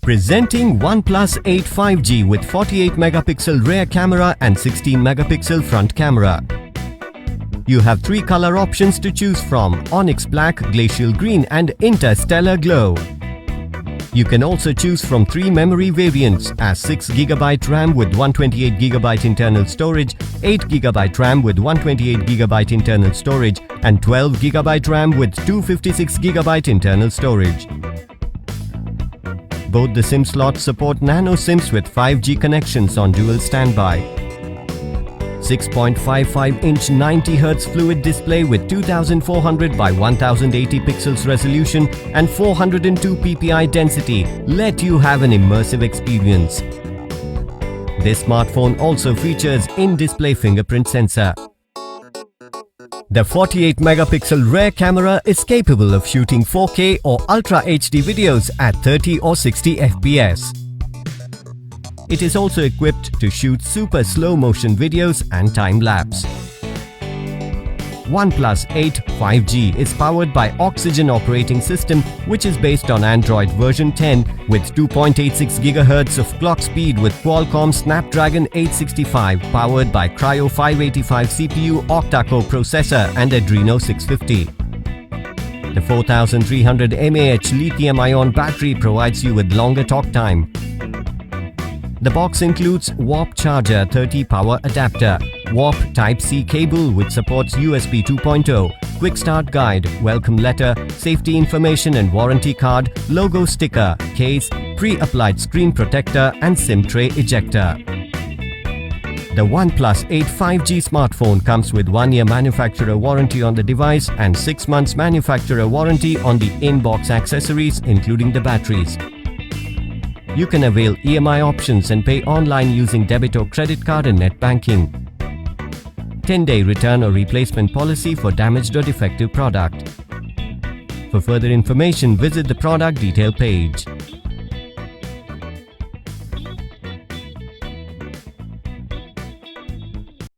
Presenting OnePlus 8 5G with 48 megapixel rear camera and 16 megapixel front camera. You have 3 color options to choose from: Onyx Black, Glacial Green and Interstellar Glow. You can also choose from 3 memory variants as 6GB RAM with 128GB internal storage, 8GB RAM with 128GB internal storage and 12GB RAM with 256GB internal storage. Both the SIM slots support nano SIMs with 5G connections on dual standby. 6.55-inch 90Hz fluid display with 2400 by 1080 pixels resolution and 402 ppi density let you have an immersive experience. This smartphone also features in-display fingerprint sensor. The 48 megapixel rear camera is capable of shooting 4K or Ultra HD videos at 30 or 60 fps. It is also equipped to shoot super slow motion videos and time-lapse. OnePlus 8 5G is powered by Oxygen operating system, which is based on Android version 10 with 2.86 GHz of clock speed with Qualcomm Snapdragon 865 powered by Kryo 585 CPU octa-core processor and Adreno 650. The 4300 mAh lithium-ion battery provides you with longer talk time. The box includes Warp Charger 30 power adapter, Warp Type-C cable which supports USB 2.0, Quick Start Guide, welcome letter, safety information and warranty card, logo sticker, case, pre-applied screen protector and SIM tray ejector. The OnePlus 8 5G smartphone comes with 1-year manufacturer warranty on the device and 6 months manufacturer warranty on the in-box accessories including the batteries. You can avail EMI options and pay online using debit or credit card and net banking. 10-day return or replacement policy for damaged or defective product. For further information, visit the product detail page.